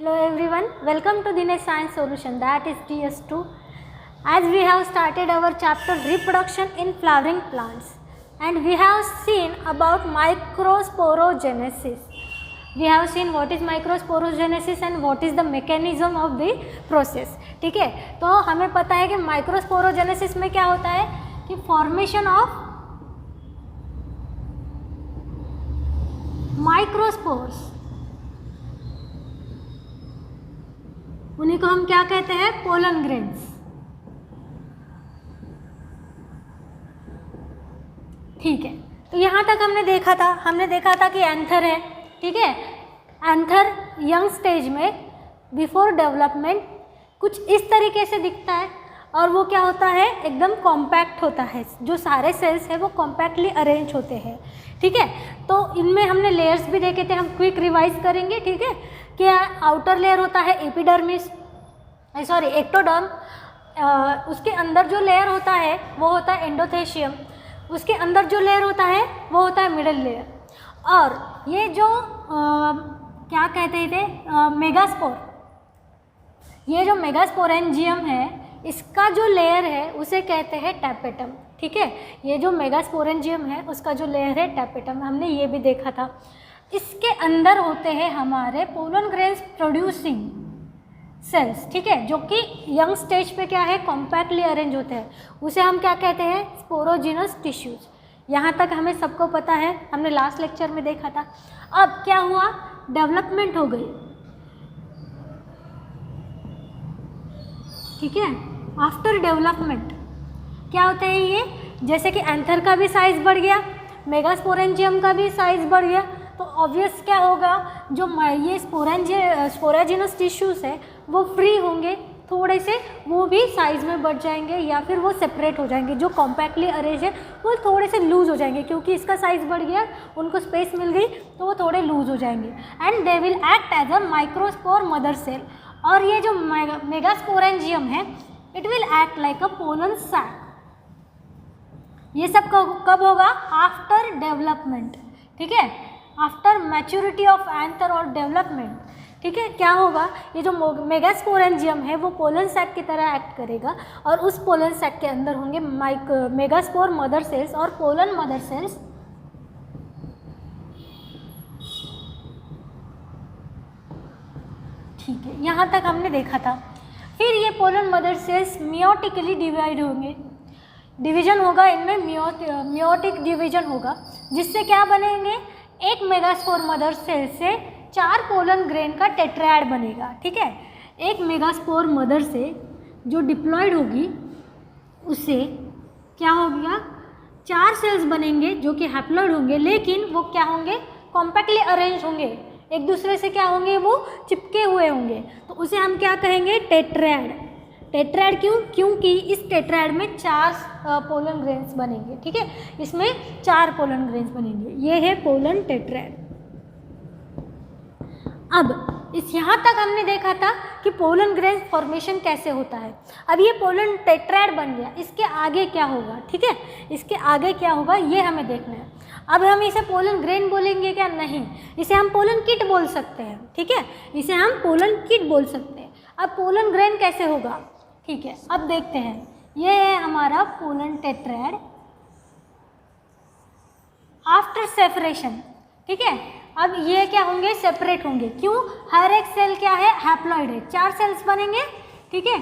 Hello everyone, welcome to Dinesh Science Solution, that is DS2. As we have started our chapter reproduction in flowering plants and we have seen about microsporogenesis. We have seen what is microsporogenesis and what is the mechanism of the process. ठीक है, तो हमें पता है कि microsporogenesis में क्या होता है कि फॉर्मेशन ऑफ माइक्रोस्पोर्स, उन्हीं को हम क्या कहते हैं, पोलन ग्रेन्स. ठीक है, तो यहाँ तक हमने देखा था कि एंथर है. ठीक है, एंथर यंग स्टेज में बिफोर डेवलपमेंट कुछ इस तरीके से दिखता है और वो क्या होता है, एकदम कॉम्पैक्ट होता है. जो सारे सेल्स हैं वो कॉम्पैक्टली अरेंज होते हैं. ठीक है, तो इनमें हमने लेयर्स भी देखे थे, हम क्विक रिवाइज करेंगे. ठीक है, कि आउटर लेयर होता है एपिडर्मिस, एक्टोडर्म. उसके अंदर जो लेयर होता है वो होता है एंडोथेशियम. उसके अंदर जो लेयर होता है वो होता है मिडल लेयर. और ये जो क्या कहते थे, मेगास्पोर, ये जो मेगास्पोरेंजियम है इसका जो लेयर है उसे कहते हैं टैपेटम. ठीक है, ये जो मेगास्पोरेंजियम है उसका जो लेयर है टैपेटम, हमने ये भी देखा था. इसके अंदर होते हैं हमारे पोलन ग्रेन्स प्रोड्यूसिंग सेल्स. ठीक है, जो कि यंग स्टेज पे क्या है, कॉम्पैक्टली अरेंज होते हैं. उसे हम क्या कहते हैं, स्पोरोजिनस टिश्यूज. यहाँ तक हमें सबको पता है, हमने लास्ट लेक्चर में देखा था. अब क्या हुआ, डेवलपमेंट हो गई. ठीक है, आफ्टर डेवलपमेंट क्या होता है ये, जैसे कि एंथर का भी साइज़ बढ़ गया, मेगास्पोरेंजियम का भी साइज़ बढ़ गया, तो ऑब्वियस क्या होगा, जो ये स्पोराजिनस टिश्यूज़ है वो फ्री होंगे थोड़े से, वो भी साइज़ में बढ़ जाएंगे या फिर वो सेपरेट हो जाएंगे. जो कॉम्पैक्टली अरेंज है वो थोड़े से लूज़ हो जाएंगे, क्योंकि इसका साइज़ बढ़ गया, उनको स्पेस मिल गई तो वो थोड़े लूज़ हो जाएंगे. And they will act as a microspore mother cell. और ये जो मेगास्पोरेंजियम है it will act like a pollen sac. ये सब कब होगा, आफ्टर डेवलपमेंट. ठीक है, आफ्टर मैच्योरिटी ऑफ एंथर और डेवलपमेंट. ठीक है, क्या होगा, ये जो मेगास्पोरेंजियम है वो पोलन सैक की तरह एक्ट करेगा और उस पोलन सैक के अंदर होंगे मेगास्पोर मदर सेल्स और पोलन मदर सेल्स. ठीक है, यहाँ तक हमने देखा था. फिर ये pollen mother cells meiotically divide होंगे, डिवीजन होगा इनमें, मियोटिक डिवीजन होगा, जिससे क्या बनेंगे, एक मेगास्पोर मदर सेल से 4 पोलन ग्रेन का टेट्राएड बनेगा. ठीक है, एक मेगास्पोर मदर से जो डिप्लॉयड होगी उससे क्या हो गया, 4 सेल्स बनेंगे जो कि हैप्लॉयड होंगे, लेकिन वो क्या होंगे, कॉम्पैक्टली अरेंज होंगे, एक दूसरे से क्या होंगे, वो चिपके हुए होंगे. तो उसे हम क्या कहेंगे, टेट्राएड. टेट्राएड क्यों, क्योंकि इस टेट्राएड में 4 पोलन ग्रेन्स बनेंगे. ठीक है, इसमें 4 पोलन ग्रेन्स बनेंगे. ये है पोलन टेट्राएड. अब इस यहाँ तक हमने देखा था कि पोलन ग्रेन फॉर्मेशन कैसे होता है. अब ये पोलन टेट्राएड बन गया, इसके आगे क्या होगा. ठीक है, इसके आगे क्या होगा ये हमें देखना है. अब हम इसे पोलन ग्रेन बोलेंगे क्या, नहीं, इसे हम पोलन किट बोल सकते हैं. ठीक है, इसे हम पोलन किट बोल सकते हैं. अब पोलन ग्रेन कैसे होगा, ठीक है, अब देखते हैं. ये है हमारा पोलन टेट्राएड आफ्टर सेपरेशन. ठीक है, अब ये क्या होंगे, सेपरेट होंगे. क्यों, हर एक सेल क्या है, हैप्लॉइड है, 4 सेल्स बनेंगे. ठीक है,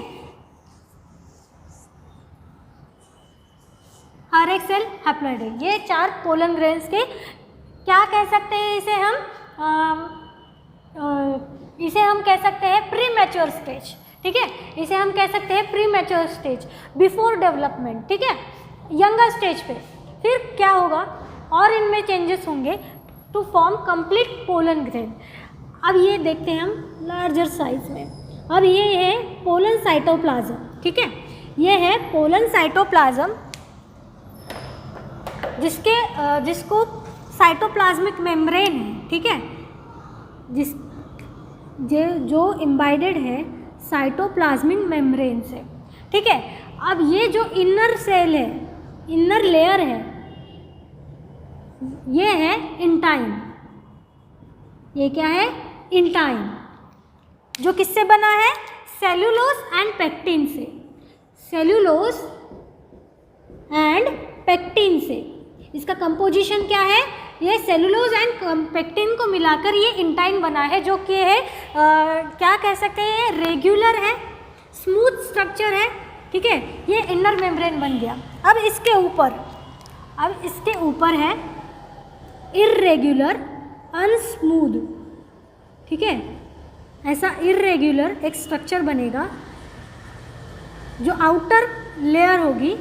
हर एक सेल हैप्लॉइड है. ये 4 पोलन ग्रेन्स के क्या कह सकते हैं, इसे हम कह सकते हैं प्री मैच्योर स्टेज. ठीक है, इसे हम कह सकते हैं pre mature stage, before development. ठीक है, यंगर स्टेज पे. फिर क्या होगा, और इनमें चेंजेस होंगे to form complete pollen grain. अब ये देखते हैं हम लार्जर साइज में. अब ये है पोलन साइटोप्लाज्म. ठीक है, ये है पोलन साइटोप्लाज्म, जिसको साइटोप्लाज्मिक मेम्ब्रेन है. ठीक है, जो इम्बाइडेड है साइटोप्लाज्मिक मेम्ब्रेन से. ठीक है, अब ये जो इनर सेल है, इनर लेयर है, ये है इंटाइन. ये क्या है, इंटाइन. जो किससे बना है? सेल्यूलोज एंड पेक्टिन से, सेल्यूलोज एंड पेक्टिन से। इसका कंपोजिशन क्या है? ये सेल्यूलोज एंड पेक्टिन को मिलाकर ये इंटाइन बना है, जो कि है क्या कह सकते हैं, रेगुलर है, स्मूथ स्ट्रक्चर है, ठीक है, ये इनर मेम्ब्रेन बन गया। अब इसके ऊपर है इर्रेगुलर अनस्मूथ, ठीक है, ऐसा इर्रेगुलर एक स्ट्रक्चर बनेगा, जो आउटर लेयर होगी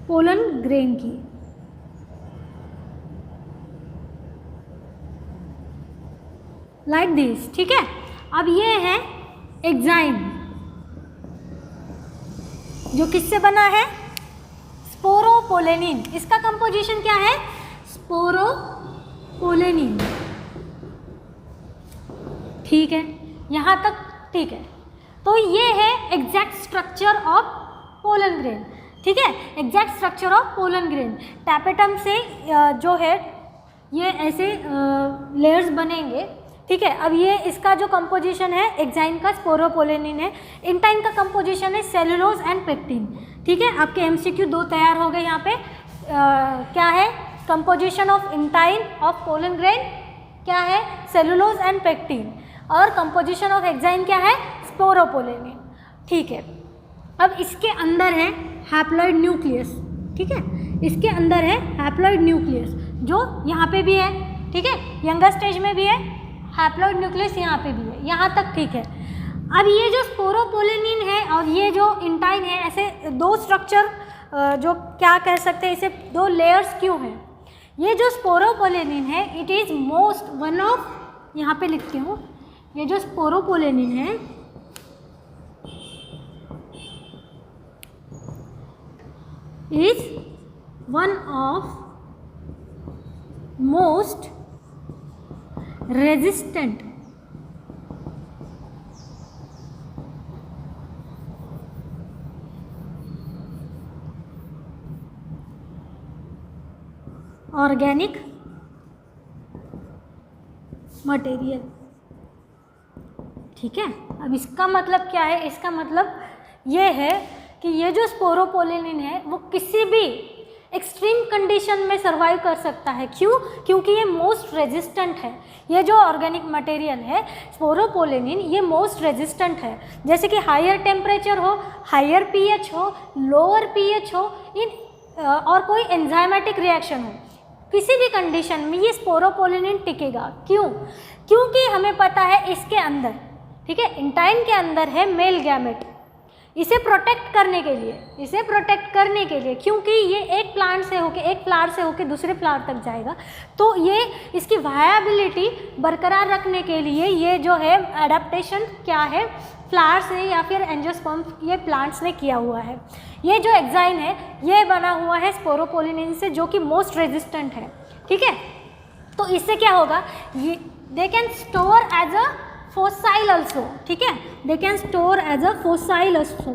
पोलन ग्रेन की। लाइक दिस, ठीक है। अब ये है एग्जाइम, जो किससे बना है? स्पोरोपोलेनिन। इसका कंपोजिशन क्या है? स्पोरोपोलेनिन, ठीक है, यहाँ तक ठीक है। तो ये है exact structure of pollen grain, ठीक है, exact structure of pollen grain. Tapetum से जो है ये ऐसे लेयर्स बनेंगे, ठीक है। अब ये इसका जो कंपोजिशन है एग्जाइन का स्पोरोपोलेनिन है, इंटाइन का कंपोजिशन है सेल्यूलोज एंड पेक्टिन, ठीक है। आपके एमसीक्यू 2 तैयार हो गए यहाँ पे। क्या है composition of intine of pollen grain, क्या है सेल्यूलोज एंड पेक्टिन, और कंपोजिशन ऑफ एग्जाइन क्या है? स्पोरोपोलेनिन, ठीक है। अब इसके अंदर है हैप्लॉइड न्यूक्लियस, ठीक है, इसके अंदर है हैप्लॉइड न्यूक्लियस, जो यहाँ पे भी है, ठीक है, यंगर स्टेज में भी है, हैप्लॉइड न्यूक्लियस यहाँ पे भी है, यहाँ तक ठीक है। अब ये जो स्पोरोपोलेनिन है और ये जो इंटाइन है, ऐसे दो स्ट्रक्चर जो क्या कह सकते हैं, इसे दो लेयर्स क्यों हैं? ये जो स्पोरोपोलेनिन है it is most one of, यहाँ पे लिखती हूँ, ये जो स्पोरोपोलेनिन है is one of most resistant organic material, ठीक है। अब इसका मतलब क्या है? इसका मतलब ये है कि ये जो स्पोरोपोलेनिन है वो किसी भी एक्सट्रीम कंडीशन में सर्वाइव कर सकता है। क्यों? क्योंकि ये मोस्ट रेजिस्टेंट है। ये जो ऑर्गेनिक मटेरियल है स्पोरोपोलेनिन, ये मोस्ट रेजिस्टेंट है। जैसे कि हायर टेम्परेचर हो, हायर पीएच हो, लोअर पीएच हो, और कोई एंजाइमेटिक रिएक्शन हो, किसी भी कंडीशन में ये स्पोरोपोलेनिन टिकेगा। क्यों? क्योंकि हमें पता है इसके अंदर, ठीक है, इंटाइन के अंदर है मेल गैमेट, इसे प्रोटेक्ट करने के लिए, क्योंकि ये एक प्लांट से होके, एक फ्लावर से होके दूसरे फ्लावर तक जाएगा, तो ये इसकी वायबिलिटी बरकरार रखने के लिए ये जो है एडाप्टेशन क्या है, फ्लावर्स ने या फिर एंजियोस्पर्म ये प्लांट्स ने किया हुआ है। ये जो एग्जाइन है ये बना हुआ है स्पोरोपोलेनिन से, जो कि मोस्ट रेजिस्टेंट है, ठीक है। तो इससे क्या होगा, ये they can store as a fossil also, ठीक है, they can store as a fossil also,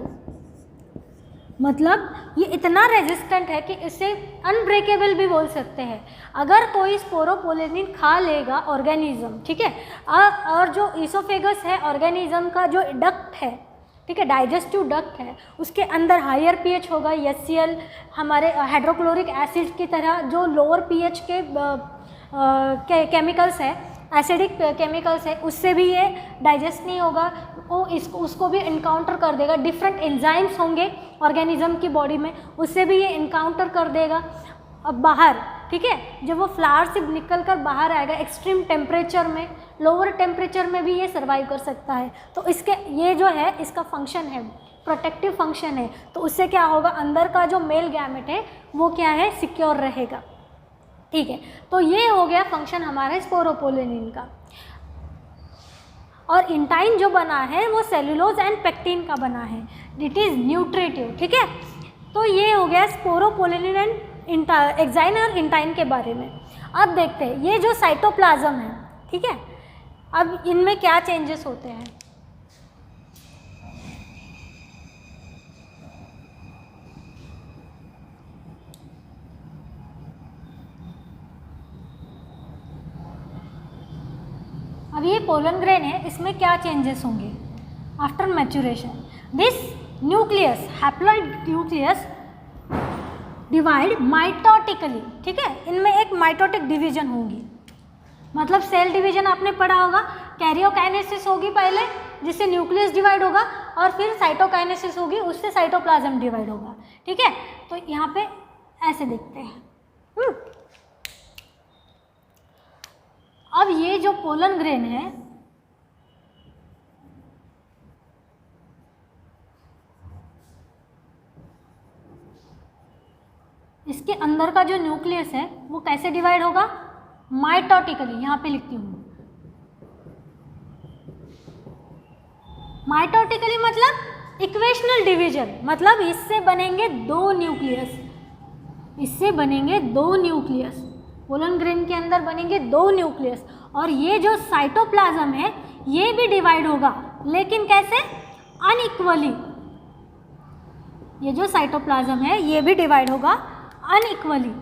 मतलब ये इतना रेजिस्टेंट है कि इसे अनब्रेकेबल भी बोल सकते हैं। अगर कोई स्पोरोपोलेनिन खा लेगा ऑर्गेनिज्म, ठीक है, और जो ईसोफेगस है ऑर्गेनिज्म का जो डक्ट है, ठीक है, डाइजेस्टिव डक्ट है, उसके अंदर हायर पीएच होगा, HCl हमारे हाइड्रोक्लोरिक एसिड की तरह जो लोअर पीएच के केमिकल्स है, एसिडिक केमिकल्स है, उससे भी ये डाइजेस्ट नहीं होगा, वो उसको भी इनकाउंटर कर देगा। डिफरेंट एंजाइम्स होंगे ऑर्गेनिज्म की बॉडी में, उससे भी ये इनकाउंटर कर देगा। अब बाहर, ठीक है, जब वो फ्लावर से निकल कर बाहर आएगा एक्सट्रीम टेम्परेचर में, लोअर टेम्परेचर में भी ये सर्वाइव कर सकता है। तो इसके ये जो है इसका फंक्शन है, प्रोटेक्टिव फंक्शन है। तो उससे क्या होगा, अंदर का जो मेल गैमेट है वो क्या है, सिक्योर रहेगा, ठीक है। तो ये हो गया फंक्शन हमारे स्पोरोपोलेनिन का। और इंटाइन जो बना है वो सेल्यूलोज एंड पेक्टिन का बना है, इट इज़ न्यूट्रिटिव, ठीक है। तो ये हो गया स्पोरोपोलेनिन एंड एग्जाइन और इंटाइन के बारे में। अब देखते हैं ये जो साइटोप्लाज्म है, ठीक है, अब इनमें क्या चेंजेस होते हैं। अब ये पोलन ग्रेन है, इसमें क्या चेंजेस होंगे after maturation? This nucleus, haploid nucleus divide mitotically, ठीक है, इनमें एक माइटोटिक डिवीजन होगी, मतलब सेल डिवीजन आपने पढ़ा होगा, कैरियोकाइनेसिस होगी पहले जिससे न्यूक्लियस डिवाइड होगा, और फिर साइटोकाइनेसिस होगी उससे साइटोप्लाज्म डिवाइड होगा, ठीक है। तो यहाँ पे ऐसे देखते हैं। अब ये जो पोलन ग्रेन है, इसके अंदर का जो न्यूक्लियस है वो कैसे डिवाइड होगा? माइटोटिकली, यहाँ पे लिखती हूँ माइटोटिकली, मतलब इक्वेशनल डिवीजन, मतलब इससे बनेंगे दो न्यूक्लियस, इससे बनेंगे दो न्यूक्लियस, पोलन ग्रेन के अंदर बनेंगे दो न्यूक्लियस, और ये जो साइटोप्लाज्म है ये भी डिवाइड होगा, लेकिन कैसे? अनइक्वली। ये जो साइटोप्लाज्म है ये भी डिवाइड होगा अनइक्वली,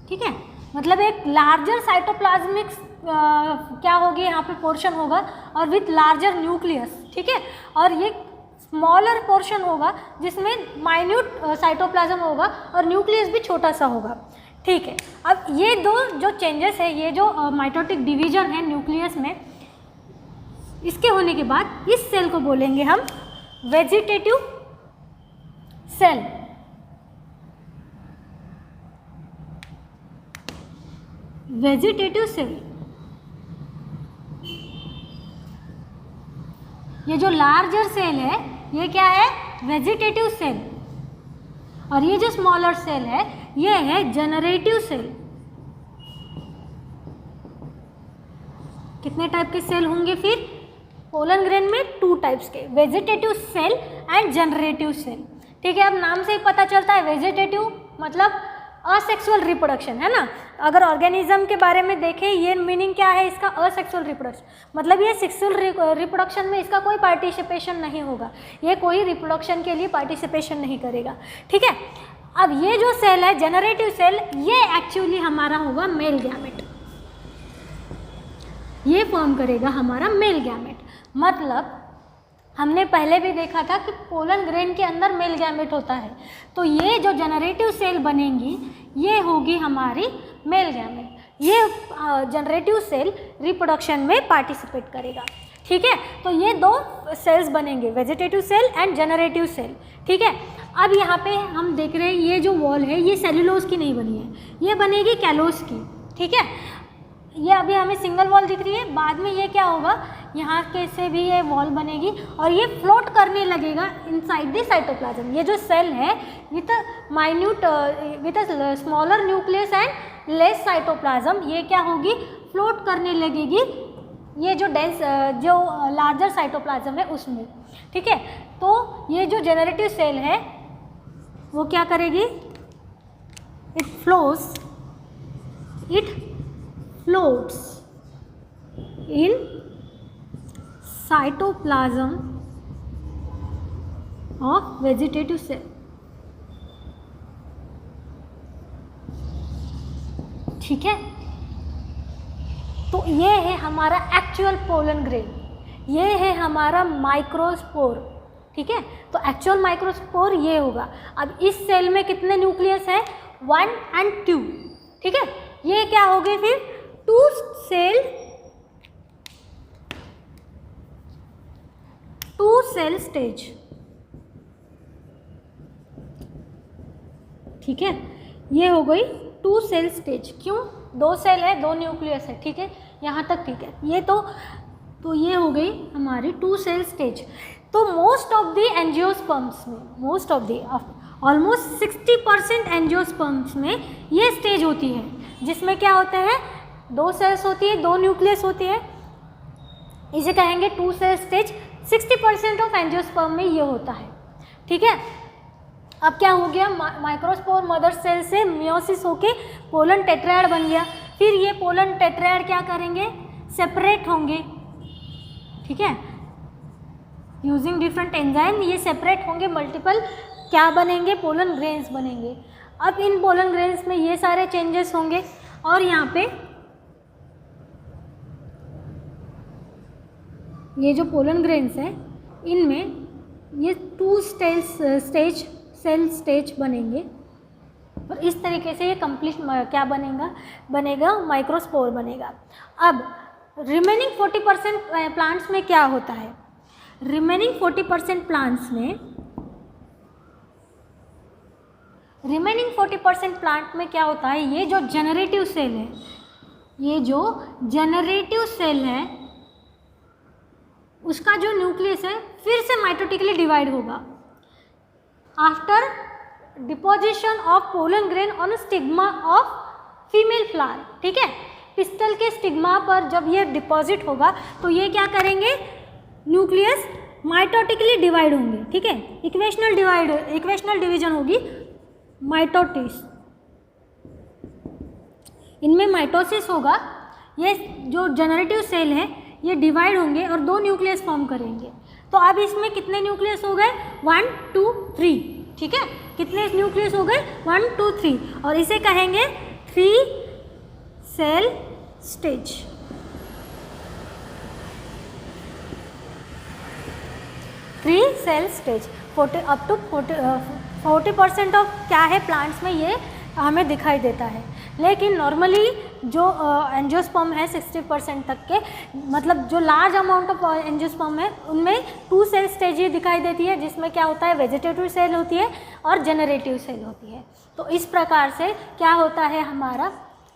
ठीक है, मतलब एक लार्जर साइटोप्लाज्मिक क्या होगी यहाँ पे पोर्शन होगा और विथ लार्जर न्यूक्लियस, ठीक है, और ये स्मॉलर पोर्शन होगा जिसमें माइन्यूट साइटोप्लाज्म होगा और न्यूक्लियस भी छोटा सा होगा, ठीक है। अब ये दो जो चेंजेस है, ये जो माइटोटिक डिवीजन है न्यूक्लियस में, इसके होने के बाद इस सेल को बोलेंगे हम वेजिटेटिव सेल। वेजिटेटिव सेल, ये जो लार्जर सेल है ये क्या है? वेजिटेटिव सेल, और ये जो स्मॉलर सेल है ये है जनरेटिव सेल। कितने टाइप के सेल होंगे फिर पोलन ग्रेन में? 2 टाइप्स के, vegetative cell and generative cell, ठीक है। अब नाम से ही पता चलता है वेजिटेटिव मतलब असेक्सुअल रिप्रोडक्शन, है ना। अगर ऑर्गेनिज्म के बारे में देखें, ये मीनिंग क्या है इसका? असेक्सुअल रिप्रोडक्शन, मतलब ये सेक्सुअल रिप्रोडक्शन में इसका कोई पार्टिसिपेशन नहीं होगा, ये कोई रिप्रोडक्शन के लिए पार्टिसिपेशन नहीं करेगा, ठीक है। अब ये जो सेल है जनरेटिव सेल, ये एक्चुअली हमारा होगा मेल गैमेट, ये फॉर्म करेगा हमारा मेल गैमेट। मतलब हमने पहले भी देखा था कि पोलन ग्रेन के अंदर मेल गैमेट होता है, तो ये जो जनरेटिव सेल बनेंगी ये होगी हमारी मेल गैमेट, ये जनरेटिव सेल रिप्रोडक्शन में पार्टिसिपेट करेगा, ठीक है। तो ये दो सेल्स बनेंगे, vegetative cell and generative cell, ठीक है। अब यहाँ पे हम देख रहे हैं ये जो वॉल है ये सेल्यूलोज की नहीं बनी है, ये बनेगी कैलोस की, ठीक है। ये अभी हमें सिंगल वॉल दिख रही है, बाद में ये क्या होगा, यहाँ के से भी ये वॉल बनेगी और ये फ्लोट करने लगेगा इनसाइड द साइटोप्लाज्म। ये जो सेल है with minute with a smaller nucleus and less cytoplasm, ये क्या होगी, फ्लोट करने लगेगी ये जो डेंस जो लार्जर साइटोप्लाज्म है उसमें, ठीक है। तो ये जो जनरेटिव सेल है वो क्या करेगी, it floats in cytoplasm of vegetative cell, ठीक है। तो ये है हमारा एक्चुअल पोलन ग्रेन, ये है हमारा माइक्रोस्पोर, ठीक है। तो एक्चुअल माइक्रोस्पोर ये होगा। अब इस सेल में कितने न्यूक्लियस है, 1 and 2, ठीक है। ये क्या हो गए फिर, 2 सेल स्टेज, ठीक है। ये हो गई 2 सेल स्टेज, क्यों, 2 सेल है 2 न्यूक्लियस है, ठीक है, यहाँ तक ठीक है। ये तो ये हो गई हमारी 2 सेल स्टेज। तो मोस्ट ऑफ द एंजियोस्पर्म्स में, ऑलमोस्ट 60% एंजियोस्पर्म्स में ये स्टेज होती है, जिसमें क्या होते हैं, 2 सेल्स होती है, 2 न्यूक्लियस होती है, इसे कहेंगे 2 सेल स्टेज। 60% ऑफ एंजियोस्पर्म में ये होता है, ठीक है। अब क्या हो गया, माइक्रोस्पोर मदर सेल से मियोसिस होके पोलन टेट्राएड बन गया। फिर ये पोलन टेट्राएड क्या करेंगे, सेपरेट होंगे, ठीक है, यूजिंग डिफरेंट एंजाइम ये सेपरेट होंगे, मल्टीपल क्या बनेंगे, पोलन ग्रेन्स बनेंगे। अब इन पोलन ग्रेन्स में ये सारे चेंजेस होंगे। और यहाँ पे ये जो पोलन ग्रेन्स है इनमें ये 2 सेल स्टेज बनेंगे और इस तरीके से ये कंप्लीट क्या बनेगा माइक्रोस्पोर बनेगा। अब रिमेनिंग 40% प्लांट्स में क्या होता है? रिमेनिंग 40% प्लांट्स में क्या होता है? ये जो जनरेटिव सेल है उसका जो न्यूक्लियस है फिर से माइटोटिकली डिवाइड होगा after deposition of pollen grain on stigma of female flower. ठीक है, पिस्टल के स्टिग्मा पर जब ये डिपॉजिट होगा तो ये क्या करेंगे? न्यूक्लियस माइटोटिकली डिवाइड होंगे। ठीक है, इक्वेशनल डिवीजन होगी माइटोसिस, इनमें माइटोसिस होगा। ये जो जनरेटिव सेल है ये डिवाइड होंगे और 2 न्यूक्लियस फॉर्म करेंगे। तो अब इसमें कितने न्यूक्लियस हो गए? 1 2 3। ठीक है, कितने न्यूक्लियस हो गए? 1 2 3 और इसे कहेंगे 3 cell stage. Up to 40% of क्या है प्लांट्स में ये हमें दिखाई देता है। लेकिन नॉर्मली जो एंजियोस्पर्म है 60% तक के, मतलब जो लार्ज अमाउंट ऑफ एंजियोस्पर्म है उनमें 2 सेल स्टेज ही दिखाई देती है, जिसमें क्या होता है? वेजिटेटिव सेल होती है और जनरेटिव सेल होती है। तो इस प्रकार से क्या होता है? हमारा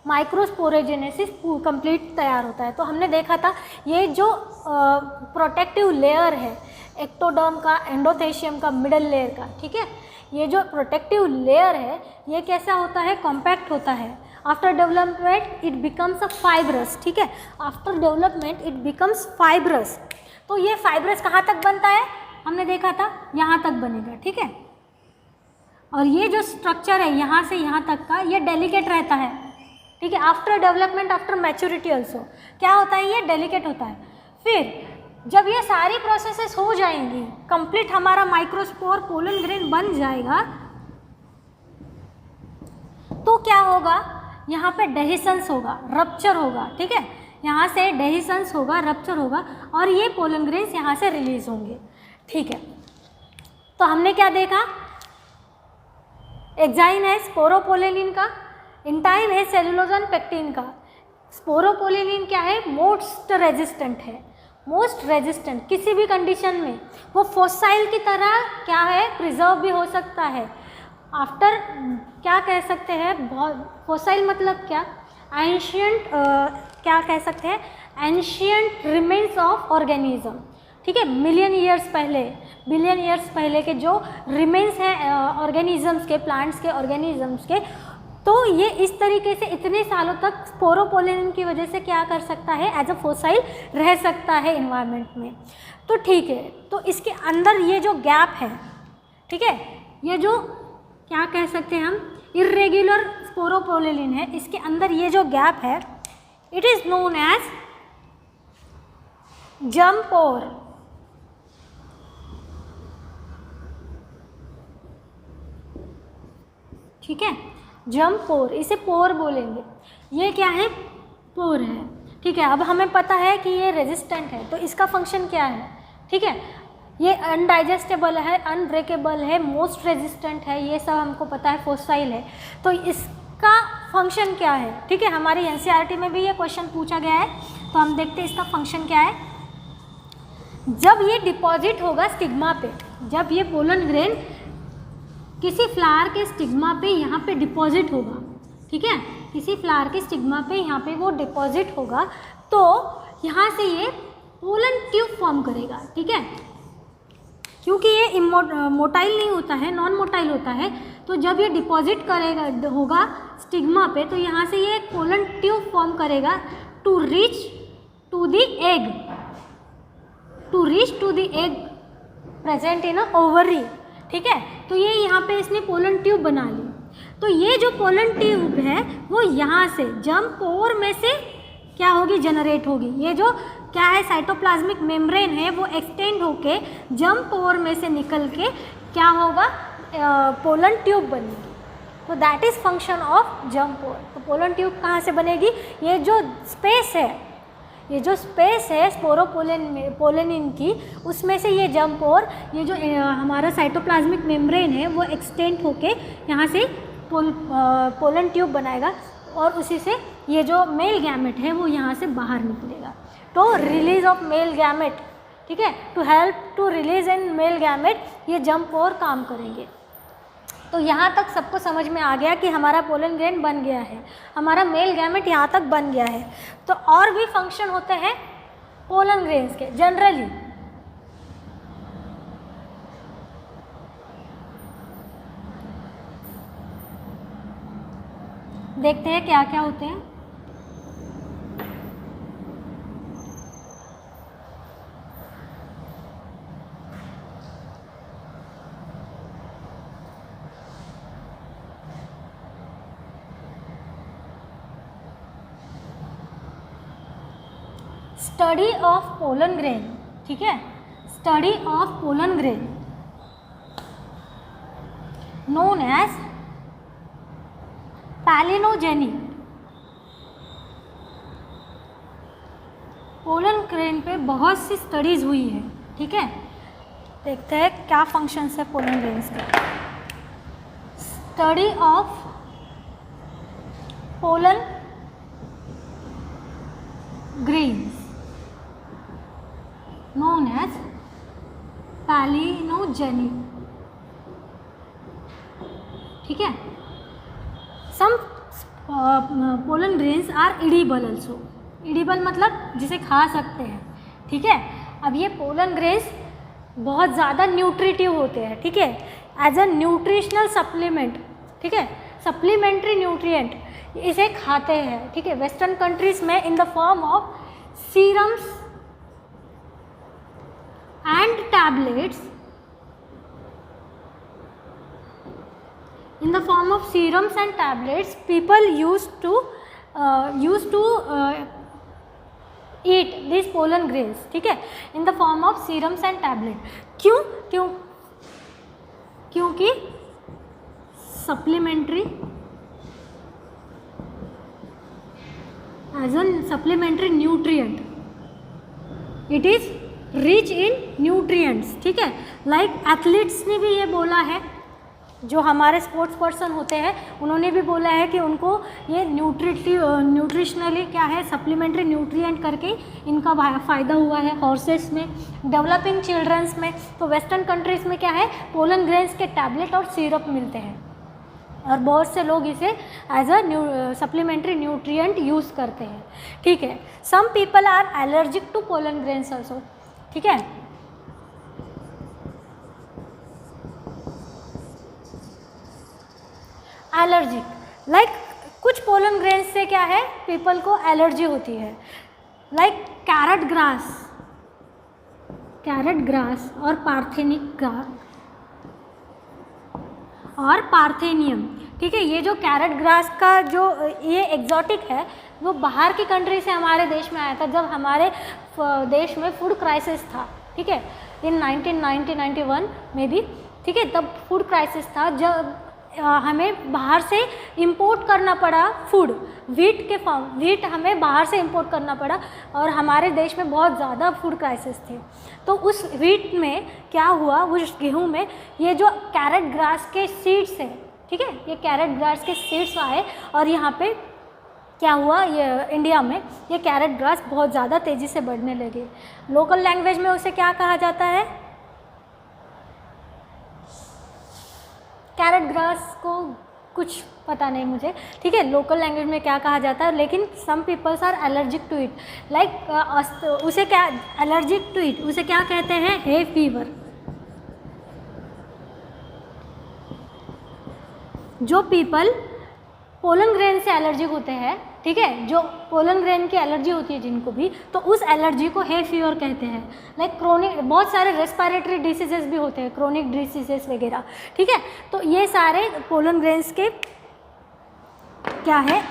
माइक्रोस्पोरेजेनेसिस कंप्लीट तैयार होता है। तो हमने देखा था ये जो प्रोटेक्टिव लेयर है एक्टोडर्म का, एंडोथेशियम का, मिडल लेयर का। ठीक है, ये जो प्रोटेक्टिव लेयर है ये कैसा होता है? कॉम्पैक्ट होता है। After development it becomes a fibrous. ठीक है, after development it becomes fibrous. तो ये फाइब्रस कहाँ तक बनता है? हमने देखा था यहाँ तक बनेगा। ठीक है, और ये जो स्ट्रक्चर है यहाँ से यहाँ तक का ये डेलिकेट रहता है। ठीक है, after development, after maturity also क्या होता है? ये डेलिकेट होता है। फिर जब ये सारी प्रोसेसेस हो जाएंगी, कंप्लीट हमारा माइक्रोस्पोर पोलन ग्रेन बन जाएगा, तो क्या होगा? यहाँ पे डेहिसन्स होगा, रप्चर होगा। ठीक है, यहाँ से डेहिसन्स होगा, रप्चर होगा और ये पोलन ग्रेन्स यहाँ से रिलीज होंगे। ठीक है, तो हमने क्या देखा? एक्साइन है स्पोरोपोलेनिन का, इंटाइन है सेलुलोजन पेक्टिन का। स्पोरोपोलेनिन क्या है? मोस्ट रेजिस्टेंट किसी भी कंडीशन में, वो फॉसाइल की तरह क्या है? प्रिजर्व भी हो सकता है। आफ्टर क्या कह सकते हैं? फॉसाइल मतलब क्या? एंशियंट क्या कह सकते हैं? Ancient remains of organism. ठीक है, बिलियन ईयर्स पहले के जो रिमेन्स हैं ऑर्गेनिजम्स के, प्लांट्स के ऑर्गेनिजम्स के, तो ये इस तरीके से इतने सालों तक स्पोरोपोलेनिन की वजह से क्या कर सकता है? एज अ फॉसाइल रह सकता है इन्वायरमेंट में। तो ठीक है, तो इसके अंदर ये जो गैप है, ठीक है, ये जो क्या कह सकते हैं हम? इर्रेगुलर स्पोरोपोलेनिन है, इसके अंदर ये जो गैप है it is known as germ pore. ठीक है, जर्म पोर, इसे पोर बोलेंगे। ये क्या है? पोर है। ठीक है, अब हमें पता है कि ये रेजिस्टेंट है, तो इसका फंक्शन क्या है? ठीक है, ये अनडाइजेस्टेबल है, अनब्रेकेबल है, मोस्ट रेजिस्टेंट है, ये सब हमको पता है, फॉसाइल है। तो इसका फंक्शन क्या है? ठीक है, हमारी एनसीईआरटी में भी ये क्वेश्चन पूछा गया है, तो हम देखते हैं इसका फंक्शन क्या है। जब ये डिपॉजिट होगा स्टिग्मा पे, जब ये पोलन ग्रेन किसी फ्लावर के स्टिग्मा पे यहाँ पे डिपॉजिट होगा, ठीक है, किसी फ्लावर के स्टिग्मा पे यहाँ पे वो डिपॉजिट होगा, तो यहाँ से ये पोलन ट्यूब फॉर्म करेगा। ठीक है, क्योंकि ये मोटाइल नहीं होता है, नॉन मोटाइल होता है, तो जब ये डिपॉजिट करेगा होगा स्टिग्मा पे, तो यहाँ से ये पोलन ट्यूब फॉर्म करेगा to reach to the egg present in a ovary. ठीक है, तो ये यहाँ पे इसने पोलन ट्यूब बना ली। तो ये जो पोलन ट्यूब है वो यहाँ से जर्म पोर में से क्या होगी? जनरेट होगी। ये जो क्या है? साइटोप्लाज्मिक मेम्ब्रेन है, वो एक्सटेंड होके जर्म पोर में से निकल के क्या होगा? पोलन ट्यूब बनेगी। तो that is function of germ pore. तो पोलन ट्यूब कहाँ से बनेगी? ये जो स्पेस है स्पोरोपोलेनिन की, उसमें से ये जर्म पोर, ये जो हमारा साइटोप्लाज्मिक मेम्ब्रेन है वो एक्सटेंड होके यहाँ से पोलन ट्यूब बनाएगा और उसी से ये जो मेल गैमेट है वो यहाँ से बाहर निकलेगा। तो रिलीज ऑफ मेल गैमेट, ठीक है, to help to release in male gamete ये जर्म पोर काम करेंगे। तो यहाँ तक सबको समझ में आ गया कि हमारा पोलन ग्रेन बन गया है, हमारा मेल गैमेट यहाँ तक बन गया है। तो और भी फंक्शन होते हैं पोलन ग्रेन्स के जनरली। देखते हैं क्या क्या होते हैं। स्टडी ऑफ पोलन ग्रेन, ठीक है, study of pollen grain known as palynology. Pollen grain पे बहुत सी स्टडीज हुई है, ठीक है। देखते हैं क्या फंक्शंस है पोलन ग्रेन्स के। Study of pollen grains known as palynology, ठीक है। Some pollen grains are edible also. Edible मतलब जिसे खा सकते हैं, ठीक है। अब ये पोलन ग्रेन्स बहुत ज़्यादा न्यूट्रिटिव होते हैं, ठीक है, एज अ न्यूट्रिशनल सप्लीमेंट, ठीक है, सप्लीमेंट्री न्यूट्रिएंट इसे खाते हैं, ठीक है। वेस्टर्न कंट्रीज में in the form of serums and tablets, in the form of serums and tablets, people used to eat these pollen grains, ठीक है, in the form of serums and tablet। क्योंकि supplementary, as a supplementary nutrient, it is rich in nutrients, ठीक है। Like athletes ने भी ये बोला है, जो हमारे स्पोर्ट्स पर्सन होते हैं उन्होंने भी बोला है कि उनको ये न्यूट्रिशनली क्या है, सप्लीमेंट्री न्यूट्रिएंट करके इनका फ़ायदा हुआ है हॉर्सेस में, डेवलपिंग चिल्ड्रंस में। तो वेस्टर्न कंट्रीज़ में क्या है, पोलन ग्रेन्स के टैबलेट और सिरप मिलते हैं और बहुत से लोग इसे as a supplementary nutrient use करते हैं, ठीक है। Some people are allergic to pollen grains also, ठीक है। एलर्जिक लाइक कुछ पोलन ग्रेन्स से क्या है, पीपल को एलर्जी होती है। लाइक कैरेट ग्रास और पार्थेनियम, ठीक है। ये जो कैरेट ग्रास का जो ये एग्जॉटिक है वो बाहर की कंट्री से हमारे देश में आया था जब हमारे देश में फूड क्राइसिस था, ठीक है, इन 1991 में भी, ठीक है। तब फूड क्राइसिस था जब हमें बाहर से इंपोर्ट करना पड़ा फूड, वीट हमें बाहर से इंपोर्ट करना पड़ा और हमारे देश में बहुत ज़्यादा फूड क्राइसिस थे। तो उस वीट में क्या हुआ, उस गेहूं में ये जो कैरेट ग्रास के सीड्स हैं, ठीक है, ये कैरेट ग्रास के सीड्स आए और यहाँ पे क्या हुआ, ये इंडिया में ये कैरेट ग्रास बहुत ज़्यादा तेज़ी से बढ़ने लगे। लोकल लैंग्वेज में उसे क्या कहा जाता है, कैरेट ग्रास को कुछ पता नहीं मुझे, ठीक है, लोकल लैंग्वेज में क्या कहा जाता है, लेकिन some peoples are allergic to it. Like उसे क्या एलर्जिक टू इट, उसे क्या कहते हैं, हे फीवर। जो पीपल पोलन ग्रेन से एलर्जिक होते हैं, ठीक है, जो पोलन ग्रेन की एलर्जी होती है जिनको भी, तो उस एलर्जी को हे फीवर कहते हैं। लाइक क्रोनिक, बहुत सारे रेस्पिरेटरी डिसीजेस भी होते हैं, क्रोनिक डिसीजेस वगैरह, ठीक है। तो ये सारे पोलन ग्रेन्स के क्या है,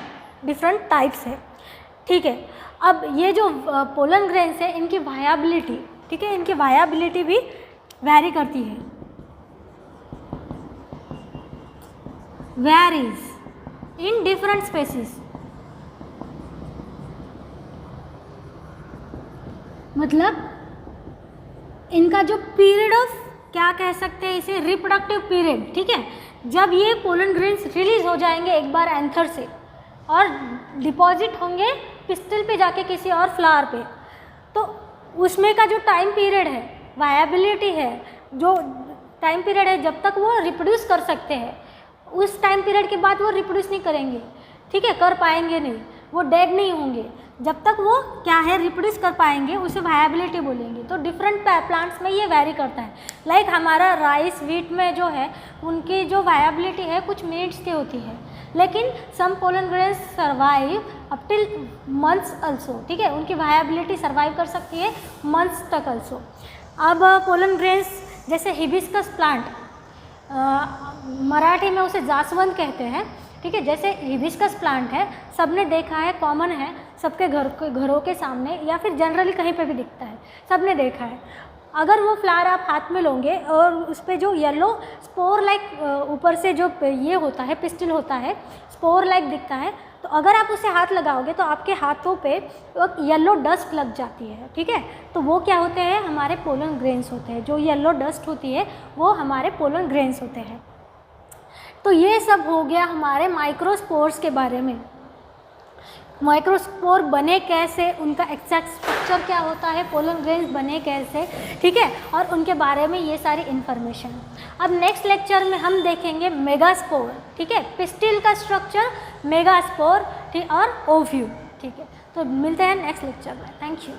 डिफरेंट टाइप्स है, ठीक है। अब ये जो पोलन ग्रेन्स है इनकी वायबिलिटी, ठीक है, इनकी वायबिलिटी भी वैरी करती है। Varies in different species. मतलब इनका जो पीरियड ऑफ, क्या कह सकते हैं इसे, रिप्रोडक्टिव पीरियड, ठीक है, जब ये पोलन ग्रेन्स रिलीज हो जाएंगे एक बार एंथर से और डिपॉजिट होंगे पिस्टल पे जाके किसी और फ्लावर पे, तो उसमें का जो टाइम पीरियड है, वायबिलिटी है, जो टाइम पीरियड है जब तक वो रिप्रोड्यूस कर सकते हैं, उस टाइम पीरियड के बाद वो रिप्रोड्यूस नहीं करेंगे, ठीक है, कर पाएंगे नहीं, वो डेड नहीं होंगे, जब तक वो क्या है रिप्रोड्यूस कर पाएंगे उसे वायबिलिटी बोलेंगे। तो डिफरेंट प्लांट्स में ये वैरी करता है। लाइक हमारा राइस, व्हीट में जो है उनकी जो वायबिलिटी है कुछ मिनट्स की होती है, लेकिन some pollen grains survive up till months also, ठीक है, उनकी वायबिलिटी सर्वाइव कर सकती है मंथ्स तक अल्सो। अब पोलन ग्रेन्स जैसे हिबिस्कस प्लांट, मराठी में उसे जासवंत कहते हैं, ठीक है, जैसे हिबिस्कस प्लांट है, सबने देखा है, कॉमन है, सबके घरों के सामने या फिर जनरली कहीं पे भी दिखता है, सबने देखा है। अगर वो फ्लावर आप हाथ में लोगे और उस पर जो येलो स्पोर लाइक ऊपर से जो ये होता है, पिस्टिल होता है, स्पोर लाइक दिखता है, तो अगर आप उसे हाथ लगाओगे तो आपके हाथों पे येलो डस्ट लग जाती है, ठीक है, तो वो क्या होते हैं, हमारे पोलन ग्रेन्स होते हैं। जो येलो डस्ट होती है वो हमारे पोलन ग्रेन्स होते हैं। तो ये सब हो गया हमारे माइक्रोस्पोर्स के बारे में। माइक्रोस्पोर बने कैसे, उनका एग्जैक्ट स्ट्रक्चर क्या होता है, पोलन ग्रेन्स बने कैसे, ठीक है, और उनके बारे में ये सारी इन्फॉर्मेशन। अब नेक्स्ट लेक्चर में हम देखेंगे मेगास्पोर, ठीक है, पिस्टिल का स्ट्रक्चर, मेगास्पोर, ठीक, और ओव्यूल, ठीक है। तो मिलते हैं नेक्स्ट लेक्चर में। Thank you.